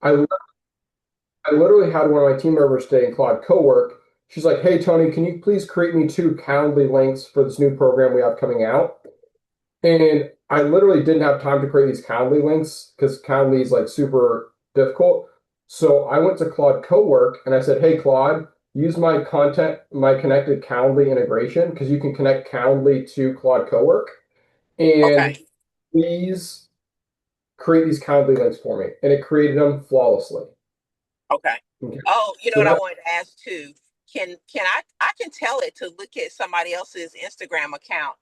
I, li- I literally had one of my team members today in Claude Cowork. She's like, "Hey Tony, can you please create me two Calendly links for this new program we have coming out?" And I literally didn't have time to create these Calendly links because Calendly is like super difficult. So I went to Claude Cowork and I said, "Hey Claude, use my connected Calendly integration because you can connect Calendly to Claude Cowork, and Okay. please create these Calendly links for me." And it created them flawlessly. Okay. Okay. Oh, you know So what I that wanted to ask too? Can I can tell it to look at somebody else's Instagram account?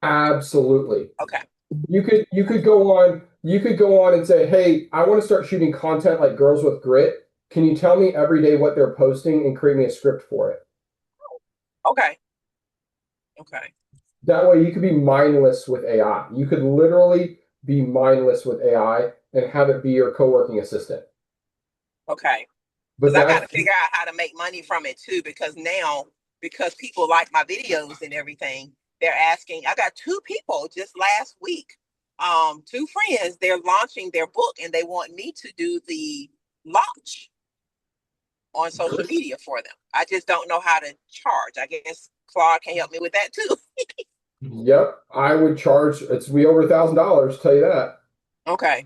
absolutely. Okay. You could go on and say, "Hey, I want to start shooting content like Girls with Grit. Can you tell me every day what they're posting and create me a script for it?" Okay. Okay. That way you could be mindless with AI. You could literally be mindless with AI and have it be your co-working assistant. Okay. But Because I got that's to figure out how to make money from it too. Because now, because people like my videos and everything, they're asking. I got two people just last week, two friends. They're launching their book and they want me to do the launch on social great. media for them. I just don't know how to charge. I guess Claude can help me with that too. Yep, I would charge. It's be over $1,000. Tell you that. Okay.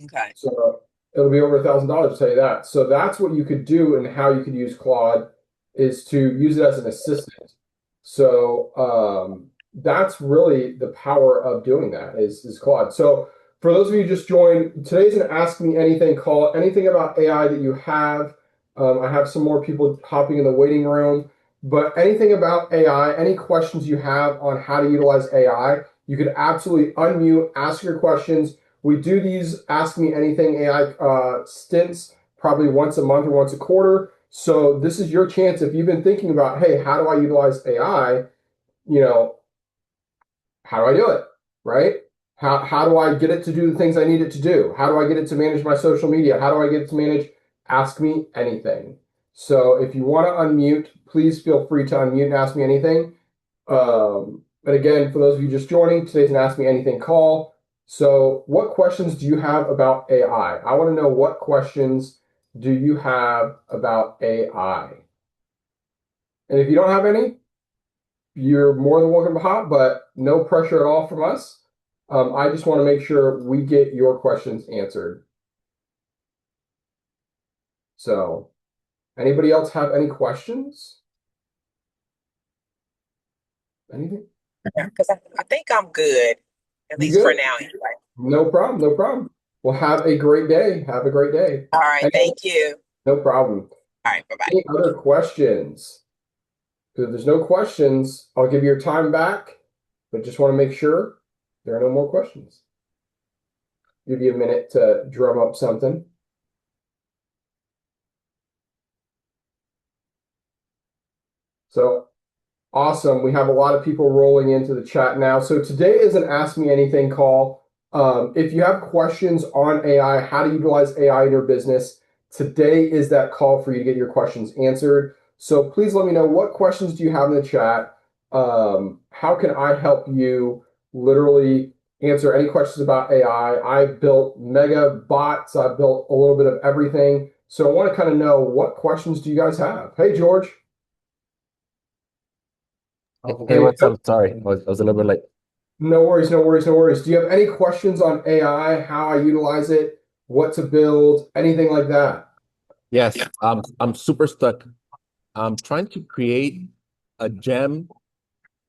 Okay. So it'll be over $1,000 to tell you that. So that's what you could do, and how you could use Claude is to use it as an assistant. So that's really the power of doing that is Claude. So for those of you who just joined, today's an Ask Me Anything call. Anything about AI that you have. I have some more people hopping in the waiting room, but anything about AI, any questions you have on how to utilize AI, you could absolutely unmute, ask your questions. We do these Ask Me Anything AI stints probably once a month or once a quarter. So this is your chance. If you've been thinking about, hey, how do I utilize AI? You know, how do I do it? Right? How do I get it to do the things I need it to do? How do I get it to manage my social media? How do I get it to manage Ask Me Anything? So if you want to unmute, please feel free to unmute and ask me anything. But again, for those of you just joining, today's an Ask Me Anything call. So, what questions do you have about AI? I want to know, what questions do you have about AI? And if you don't have any, you're more than welcome to hop, but no pressure at all from us. I just want to make sure we get your questions answered. So, anybody else have any questions? Anything? Because I think I'm good, at You least for good? now anyway. No problem. No problem. Well, have a great day. Have a great day. All right. And Thank you. no problem. All right. Bye bye. Any other questions? Because if there's no questions, I'll give you your time back, but just want to make sure there are no more questions. Give you a minute to drum up something. So awesome. We have a lot of people rolling into the chat now. So today is an Ask Me Anything call. If you have questions on AI, how to utilize AI in your business, today is that call for you to get your questions answered. So please let me know, what questions do you have in the chat? How can I help you literally answer any questions about AI? I built mega bots. I built a little bit of everything. So I want to kind of know, what questions do you guys have? Hey, George. Hey, Hey, what's up? Sorry, I was a little bit late. no worries, no worries, no worries. Do you have any questions on AI, how I utilize it, what to build, anything like that? Yes, I'm super stuck. I'm trying to create a gem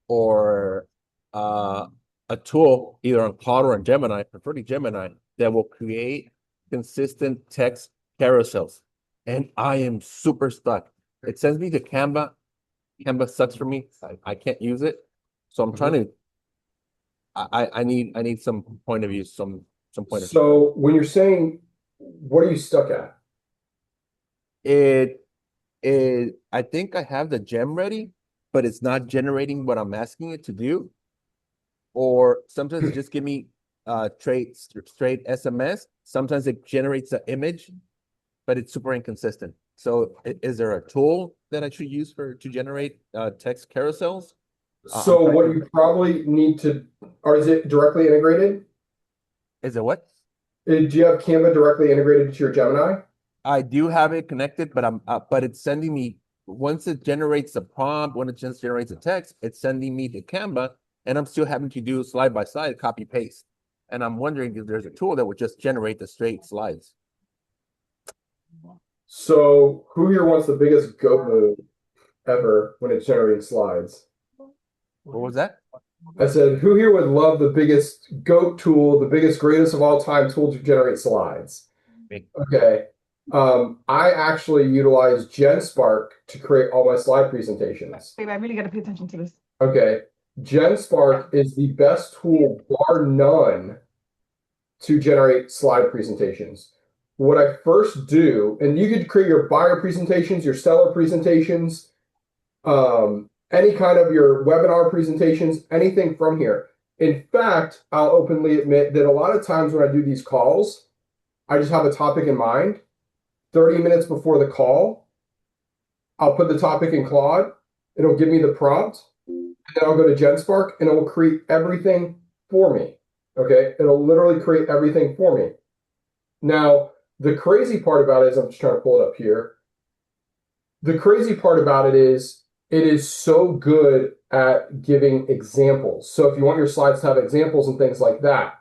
or uh, a tool either on Claude or on Gemini, preferably Gemini, that will create consistent text carousels. And I am super stuck. It sends me to Canva. Canva sucks for me. I can't use it. So I'm trying Mhm. to. I need some point of view, some pointers. So when you're saying, what are you stuck at? It I think I have the gem ready, but it's not generating what I'm asking it to do. Or sometimes it just give me straight SMS. Sometimes it generates an image, but it's super inconsistent. So is there a tool that I should use to generate text carousels? I'm So trying what to. you probably need to, or is it directly integrated? Is it what? Do you have Canva directly integrated to your Gemini? I do have it connected, but it's sending me once it generates a prompt, when it just generates a text, it's sending me to Canva, and I'm still having to do slide by slide, copy paste. And I'm wondering if there's a tool that would just generate the straight slides. So who here wants the biggest goat move ever when it's generating slides? What was that? I said, who here would love the biggest goat tool, the biggest, greatest of all time tool to generate slides? Me. Okay. I actually utilize Genspark to create all my slide presentations. Babe, I really got to pay attention to this. Okay. Genspark is the best tool, bar none, to generate slide presentations. What I first do, and you could create your buyer presentations, your seller presentations, any kind of your webinar presentations, anything from here. In fact, I'll openly admit that a lot of times when I do these calls, I just have a topic in mind. 30 minutes before the call, I'll put the topic in Claude. It'll give me the prompt. And then I'll go to Genspark and it will create everything for me. Okay. It'll literally create everything for me. Now, the crazy part about it is, I'm just trying to pull it up here. The crazy part about it is so good at giving examples. So if you want your slides to have examples and things like that.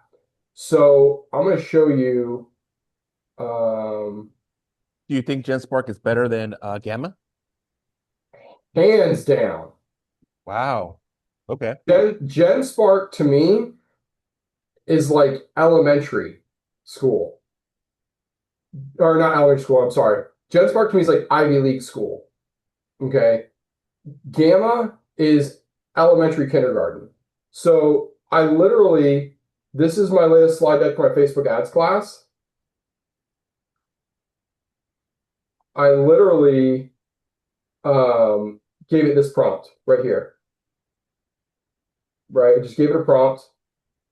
So I'm going to show you. Do you think Genspark is better than Gamma? Hands down. Wow. Okay. Genspark to me is like elementary school. Or not elementary school, I'm sorry. Genspark to me is like Ivy League school. Okay. Gamma is elementary kindergarten. So I literally, this is my latest slide deck for my Facebook ads class. I literally gave it this prompt right here. Right, I just gave it a prompt.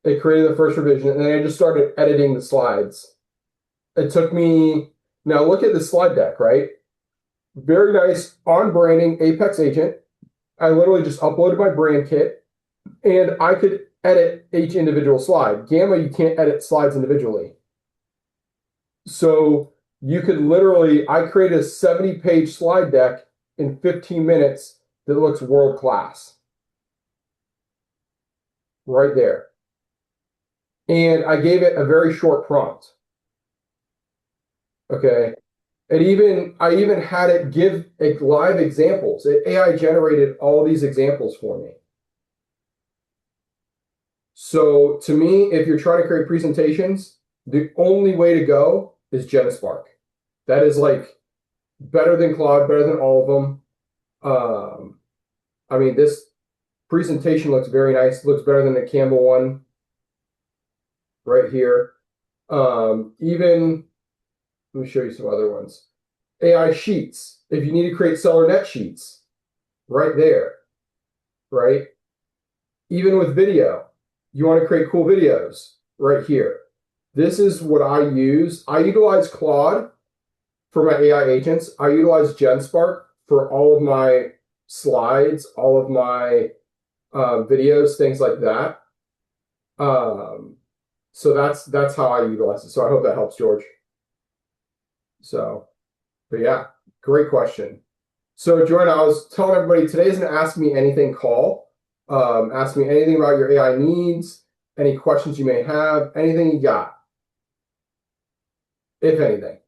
It created the first revision, and then I just started editing the slides. It took me, now look at the slide deck, right? Very nice on branding Apex agent. I literally just uploaded my brand kit, and I could edit each individual slide. Gamma, you can't edit slides individually. So you could literally, I created a 70-page slide deck in 15 minutes that looks world class. Right there. And I gave it a very short prompt. Okay. I even had it give live examples. AI generated all these examples for me. So to me, if you're trying to create presentations, the only way to go is Genspark. That is like better than Claude, better than all of them. I mean, this presentation looks very nice. Looks better than the Canva one right here. Even, let me show you some other ones. AI sheets. If you need to create seller net sheets, right there, right? Even with video, you want to create cool videos, right here. This is what I use. I utilize Claude for my AI agents. I utilize Genspark for all of my slides, all of my videos, things like that. So that's how I utilize it. So I hope that helps, George. So, but yeah, great question. So Jordan, I was telling everybody today's an Ask Me Anything call. Ask me anything about your AI needs, any questions you may have, anything you got, if anything.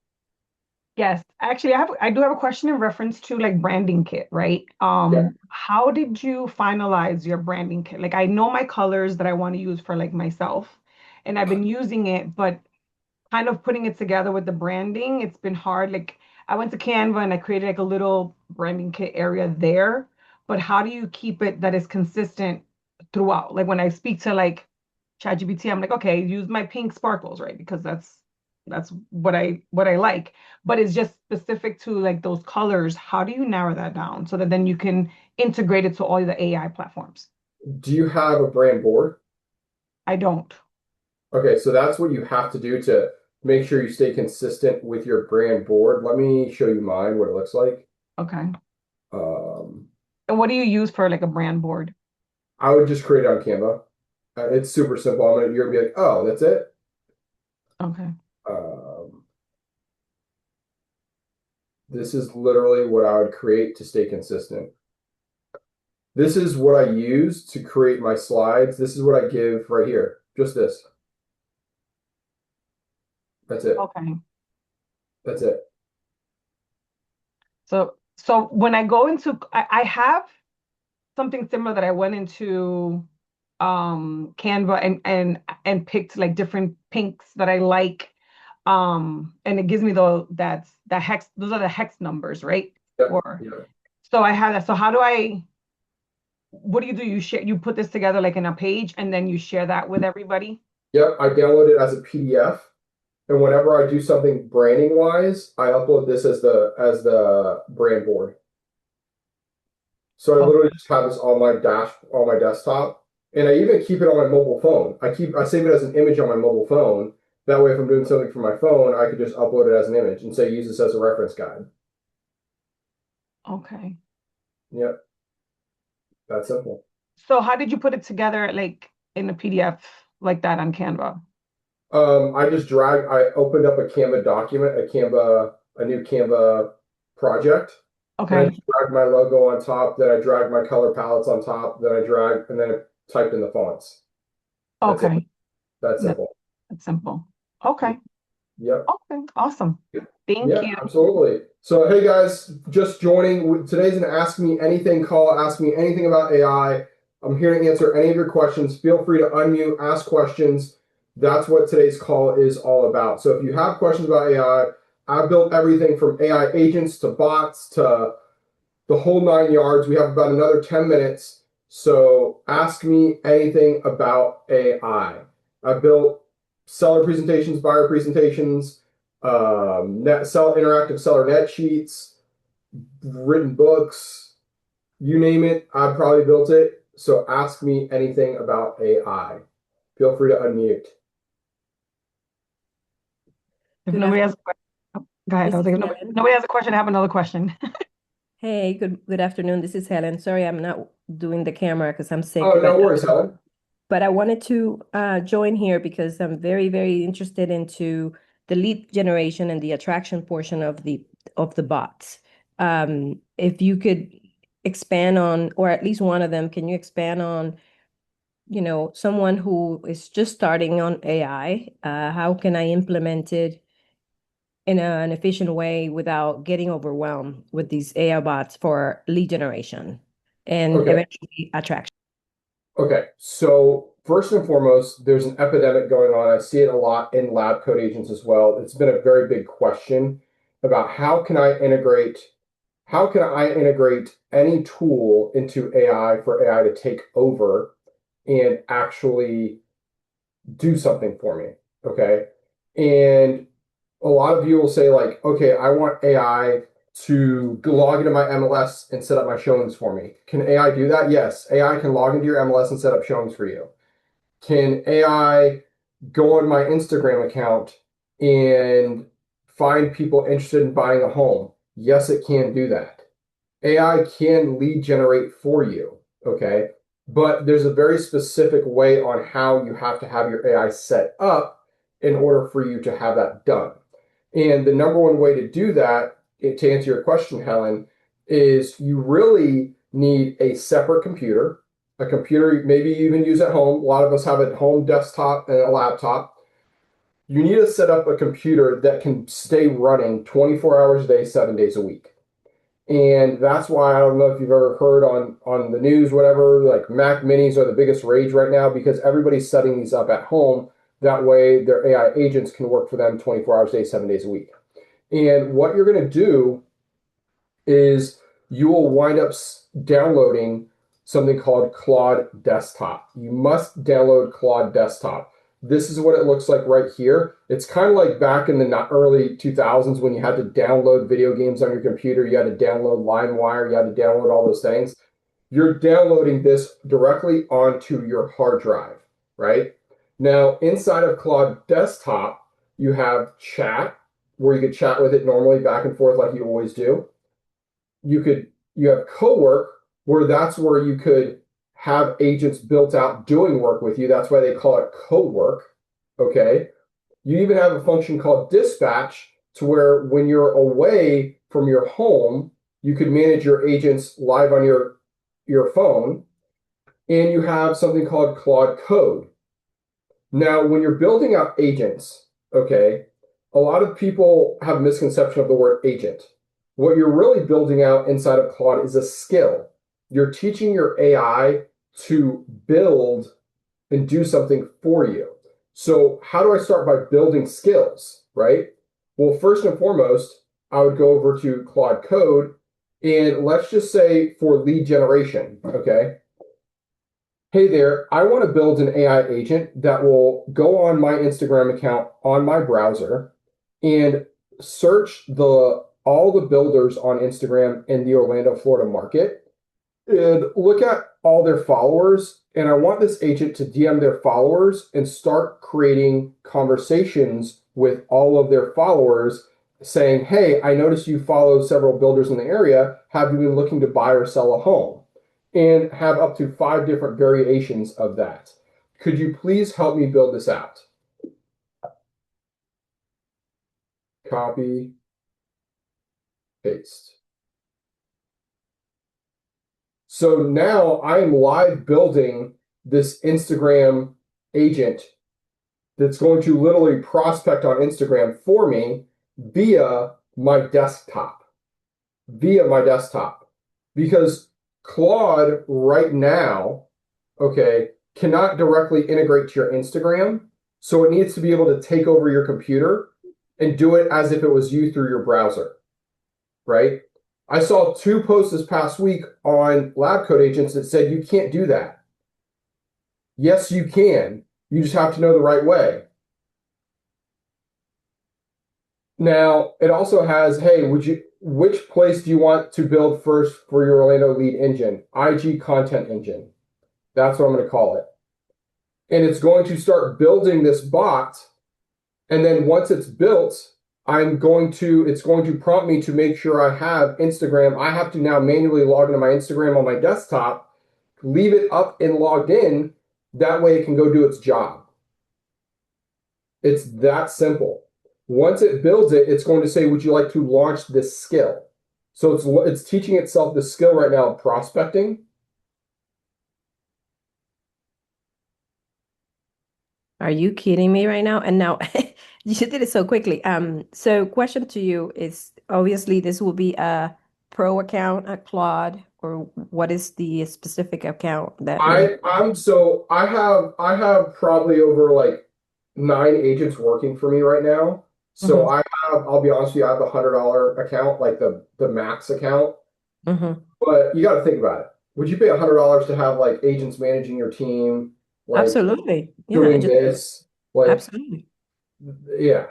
Yes, actually, I do have a question in reference to like branding kit, right? Yeah. How did you finalize your branding kit? Like I know my colors that I want to use for like myself, and I've been using it, but kind of putting it together with the branding, it's been hard. Like I went to Canva and I created like a little branding kit area there, but how do you keep it that is consistent throughout? Like when I speak to like ChatGPT, I'm like, okay, use my pink sparkles, right? Because that's what I like. But it's just specific to like those colors. How do you narrow that down so that then you can integrate it to all the AI platforms? Do you have a brand board? I don't. Okay, so that's what you have to do to make sure you stay consistent with your brand board. Let me show you mine, what it looks like. Okay. Um, And what do you use for like a brand board? I would just create it on Canva. It's super simple. You're gonna be like, oh, that's it. Okay. This is literally what I would create to stay consistent. This is what I use to create my slides. This is what I give right here. Just this. That's it. Okay. That's it. So when I go into, I have something similar that I went into Canva and picked like different pinks that I like. And it gives me that hex, those are the hex numbers, right? Yep. Or Yep. so I have that. So what do? You put this together like in a page and then you share that with everybody? Yep. I download it as a PDF. And whenever I do something branding wise, I upload this as the brand board. So I Okay. literally just have this on my desktop, and I even keep it on my mobile phone. I save it as an image on my mobile phone. That way, if I'm doing something from my phone, I could just upload it as an image and say use this as a reference guide. Okay. Yep, that's simple. So how did you put it together like in a PDF like that on Canva? I opened up a Canva document, a new Canva project, and I Okay. just dragged my logo on top. Then I dragged my color palettes on top. And then I typed in the fonts. That's it. Okay. That's That, simple. that's simple. Okay. Yep. Okay. Awesome. Thank Yeah, you. absolutely. So, hey guys, just joining. Today's an Ask Me Anything call. Ask me anything about AI. I'm here to answer any of your questions. Feel free to unmute, ask questions. That's what today's call is all about. So, if you have questions about AI, I've built everything from AI agents to bots to the whole 9 yards. We have about another 10 minutes. So ask me anything about AI. I built seller presentations, buyer presentations, interactive seller net sheets, written books, you name it. I probably built it. So ask me anything about AI. Feel free to unmute. If Good nobody has afternoon. a question, go ahead. This I was is like, if Helen. nobody has a question, I have another question. Hey, good afternoon. This is Helen. Sorry, I'm not doing the camera because I'm sick, Oh, no worries, Helen. but I wanted to join here because I'm very, very interested into the lead generation and the attraction portion of the bots. If you could expand on, or at least one of them, can you expand on, someone who is just starting on AI? How can I implement it in an efficient way without getting overwhelmed with these AI bots for lead generation and Okay. eventually attraction? Okay, so first and foremost, there's an epidemic going on. I see it a lot in lab code agents as well. It's been a very big question about how can I integrate any tool into AI for AI to take over and actually do something for me. Okay. And a lot of you will say, like, okay, I want AI to log into my MLS and set up my showings for me. Can AI do that? Yes, AI can log into your MLS and set up showings for you. Can AI go on my Instagram account and find people interested in buying a home? Yes, it can do that. AI can lead generate for you, okay? But there's a very specific way on how you have to have your AI set up in order for you to have that done. And the number one way to do that, to answer your question, Helen, is you really need a separate computer, a computer maybe you even use at home. A lot of us have a home desktop and a laptop. You need to set up a computer that can stay running 24 hours a day, 7 days a week. And that's why I don't know if you've ever heard on the news, whatever, like Mac Minis are the biggest rage right now because everybody's setting these up at home. That way their AI agents can work for them 24 hours a day, 7 days a week. And what you're going to do is you will wind up downloading something called Claude Desktop. You must download Claude Desktop. This is what it looks like right here. It's kind of like back in the early 2000s when you had to download video games on your computer. You had to download LimeWire. You had to download all those things. You're downloading this directly onto your hard drive, right? Now, inside of Claude Desktop, you have chat, where you could chat with it normally back and forth like you always do. You have Cowork, where that's where you could have agents built out doing work with you. That's why they call it Cowork. Okay. You even have a function called dispatch to where when you're away from your home, you could manage your agents live on your phone. And you have something called Claude Code. Now, when you're building out agents, okay, a lot of people have a misconception of the word agent. What you're really building out inside of Claude is a skill. You're teaching your AI to build and do something for you. So how do I start by building skills, right? Well, first and foremost, I would go over to Claude Code, and let's just say for lead generation, okay? Hey there, I want to build an AI agent that will go on my Instagram account on my browser and search all the builders on Instagram in the Orlando, Florida market and look at all their followers. And I want this agent to DM their followers and start creating conversations with all of their followers saying, hey, I noticed you follow several builders in the area. Have you been looking to buy or sell a home? And have up to 5 different variations of that. Could you please help me build this out? Copy, paste. So now I am live building this Instagram agent that's going to literally prospect on Instagram for me via my desktop. Because Claude right now, okay, cannot directly integrate to your Instagram. So it needs to be able to take over your computer and do it as if it was you through your browser, right? I saw 2 posts this past week on lab code agents that said you can't do that. Yes, you can. You just have to know the right way. Now, it also has, hey, which place do you want to build first for your Orlando lead engine? IG content engine. That's what I'm going to call it. And it's going to start building this bot. And then once it's built, it's going to prompt me to make sure I have Instagram. I have to now manually log into my Instagram on my desktop, leave it up and logged in. That way it can go do its job. It's that simple. Once it builds it, it's going to say, would you like to launch this skill? So it's teaching itself the skill right now of prospecting. Are you kidding me right now? And now you did it so quickly. So question to you is, obviously this will be a pro account at Claude, or what is the specific account that I have probably over like 9 agents working for me right now. So I'll be honest with you, I have a $100 account, like the max account. But you got to think about it. Would you pay $100 to have like agents managing your team, like Absolutely. doing this? Like, Absolutely. yeah.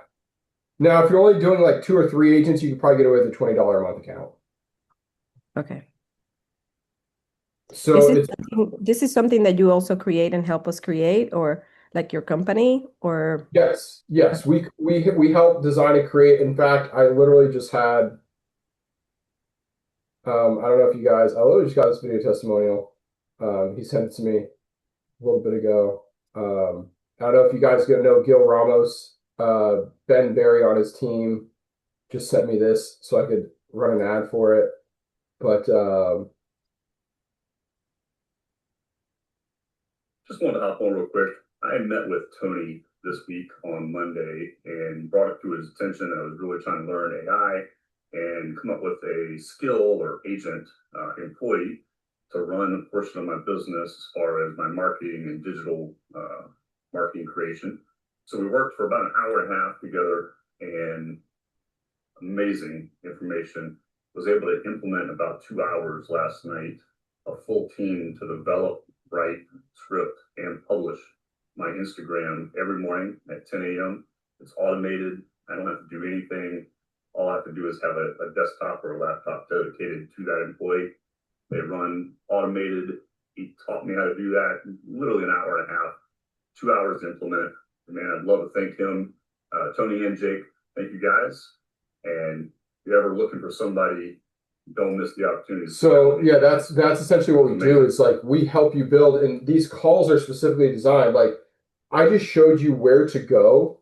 Now, if you're only doing like 2 or 3 agents, you could probably get away with a $20 a month account. Okay. So This is something that you also create and help us create, or like your company, or? yes. We help design and create. In fact, I literally just had I don't know if I literally just got this video testimonial. He sent it to me a little bit ago. I don't know if you guys gonna know Gil Ramos. Ben Berry on his team just sent me this so I could run an ad for it. But just wanted to hop on real quick. I met with Tony this week on Monday and brought it to his attention that I was really trying to learn AI and come up with a skill or agent employee to run a portion of my business as far as my marketing and digital marketing creation. So we worked for about an hour and a half together, and amazing information. Was able to implement about 2 hours last night, a full team to develop, write, script, and publish my Instagram every morning at 10 a.m. It's automated. I don't have to do anything. All I have to do is have a desktop or a laptop dedicated to that employee. They run automated. He taught me how to do that in literally an hour and a half, 2 hours to implement. Man, I'd love to thank him, Tony and Jake. Thank you guys. And if you're ever looking for somebody, don't miss the opportunity. So yeah, that's essentially what we do. Is like we help you build, and these calls are specifically designed. Like I just showed you where to go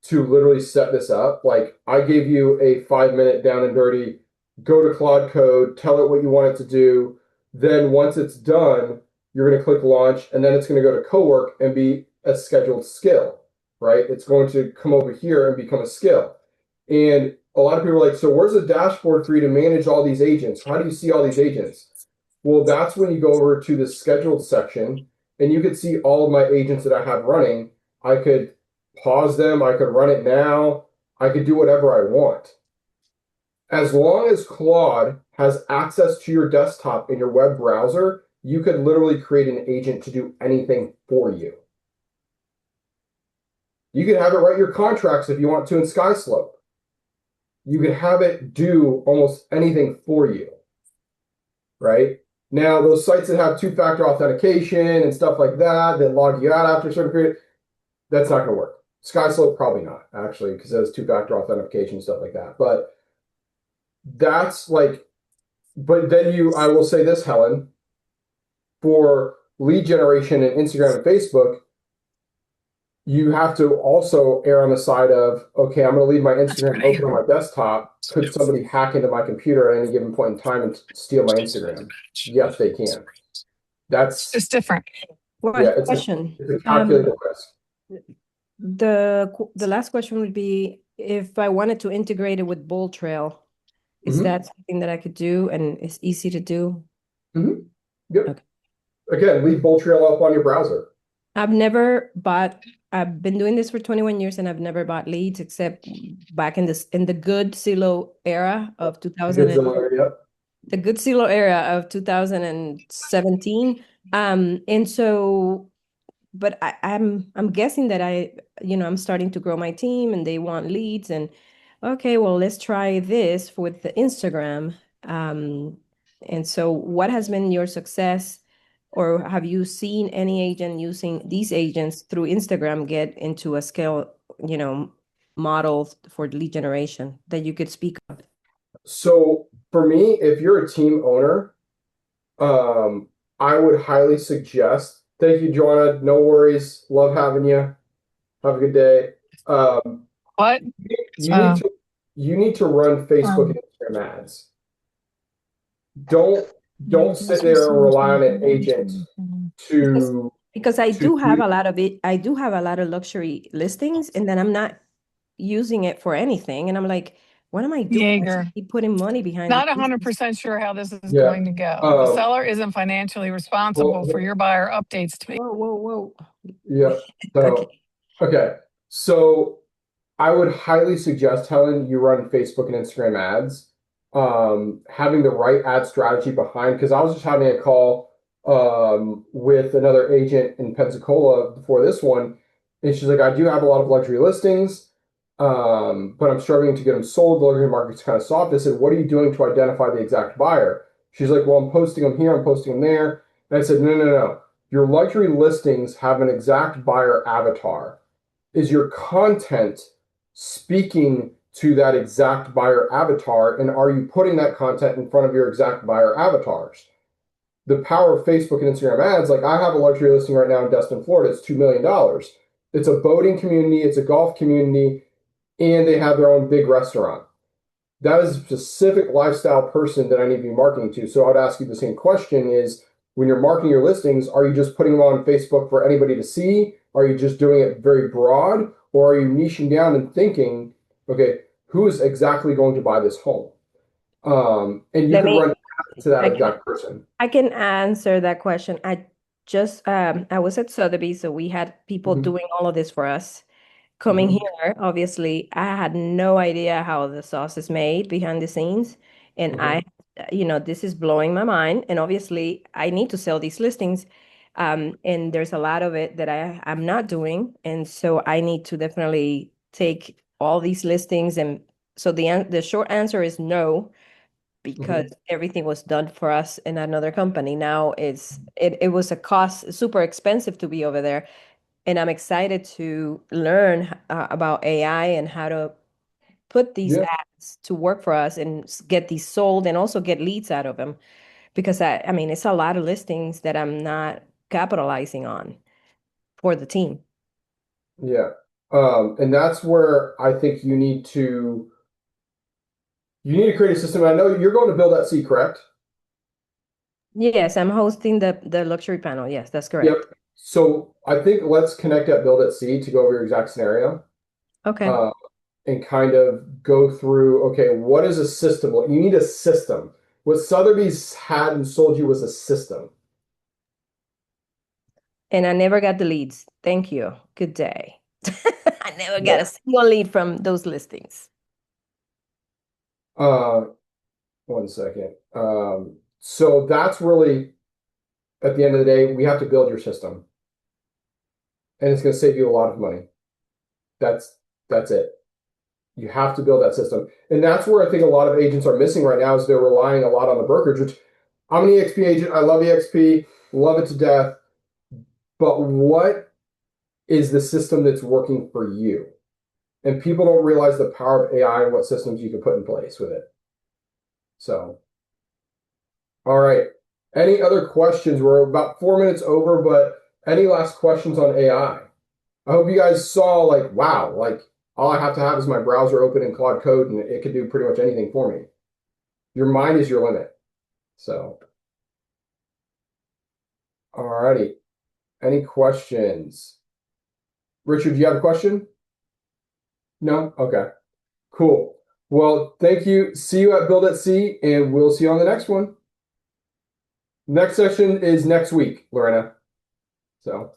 to literally set this up. Like I gave you a 5 minute down and dirty, go to Claude Code, tell it what you want it to do. Then once it's done, you're going to click launch, and then it's going to go to Cowork and be a scheduled skill, right? It's going to come over here and become a skill. And a lot of people are like, so where's the dashboard for you to manage all these agents? How do you see all these agents? Well, that's when you go over to the scheduled section and you could see all of my agents that I have running. I could pause them. I could run it now. I could do whatever I want. As long as Claude has access to your desktop in your web browser, you could literally create an agent to do anything for you. You could have it write your contracts if you want to in SkySlope. You could have it do almost anything for you, right? Now, those sites that have two-factor authentication and stuff like that, that log you out after a certain period, that's not going to work. SkySlope, probably not, actually, because it has two-factor authentication and stuff like that. But that's like, but then I will say this, Helen, for lead generation in Instagram and Facebook, you have to also err on the side of, okay, I'm going to leave my Instagram open on my desktop. Could somebody hack into my computer at any given point in time and steal my Instagram? Yes, they can. That's It's different. One yeah, it's question. a calculated risk. The last question would be, if I wanted to integrate it with Bold Trail, is that something that I could do and it's easy to do? Yep. Okay. Again, leave Bold Trail up on your browser. I've been doing this for 21 years and I've never bought leads except back in the good Zillow era of 2000. Yep. The good Zillow era of 2017. And so, but I'm guessing that I'm starting to grow my team and they want leads, and okay, well, let's try this with the Instagram. And so what has been your success, or have you seen any agent using these agents through Instagram get into a scale, model for lead generation that you could speak of? So for me, if you're a team owner, I would highly suggest. Thank you, Joanna. No worries. Love having you. Have a good day. What? You need to run Facebook and Instagram ads. Don't sit there and rely on an agent to because I do have a lot of it. I do have a lot of luxury listings, and then I'm not using it for anything. And I'm like, what am I doing? Jaeger. I keep putting money behind Not it. 100% sure how this is going to go. The seller isn't financially responsible for your buyer updates to me. Whoa. Yeah. So, okay. So I would highly suggest, Helen, you run Facebook and Instagram ads, having the right ad strategy behind, because I was just having a call with another agent in Pensacola before this one, and she's like, I do have a lot of luxury listings, but I'm struggling to get them sold. The luxury market's kind of soft. I said, what are you doing to identify the exact buyer? She's like, well, I'm posting them here, I'm posting them there. And I said, no. Your luxury listings have an exact buyer avatar. Is your content speaking to that exact buyer avatar, and are you putting that content in front of your exact buyer avatars? The power of Facebook and Instagram ads, like I have a luxury listing right now in Destin, Florida. It's $2 million. It's a boating community, it's a golf community, and they have their own big restaurant. That is a specific lifestyle person that I need to be marketing to. So I'd ask you the same question is, when you're marketing your listings, are you just putting them on Facebook for anybody to see? Are you just doing it very broad? Or are you niching down and thinking, okay, who is exactly going to buy this home? And you can run to that exact person. I can answer that question. I was at Sotheby's, so we had people doing all of this for us. Coming here, obviously, I had no idea how the sauce is made behind the scenes. And this is blowing my mind. And obviously, I need to sell these listings. And there's a lot of it that I'm not doing. And so I need to definitely take all these listings. And so the short answer is no, because everything was done for us in another company. Now it was a cost, super expensive to be over there. And I'm excited to learn about AI and how to put these ads to work for us and get these sold and also get leads out of them. Because I mean, it's a lot of listings that I'm not capitalizing on for the team. Yeah. And that's where I think you need to create a system. I know you're going to Build.c, correct? Yes, I'm hosting the luxury panel. Yes, that's correct. Yep. So I think let's connect at Build.c to go over your exact scenario. Okay. And kind of go through, okay, what is a system? Well, you need a system. What Sotheby's had and sold you was a system. And I never got the leads. Thank you. Good day. I never got a single lead from those listings. 1 second. So that's really, at the end of the day, we have to build your system. And it's going to save you a lot of money. That's it. You have to build that system. And that's where I think a lot of agents are missing right now, is they're relying a lot on the brokerage, which I'm an EXP agent. I love EXP, love it to death. But what is the system that's working for you? And people don't realize the power of AI and what systems you can put in place with it. So, all right. Any other questions? We're about 4 minutes over, but any last questions on AI? I hope you guys saw, like, wow, like, all I have to have is my browser open in Claude Code, and it can do pretty much anything for me. Your mind is your limit. So, all righty. Any questions? Richard, do you have a question? No? Okay. Cool. Well, thank you. See you at Build.c, and we'll see you on the next one. Next session is next week, Lorena. So.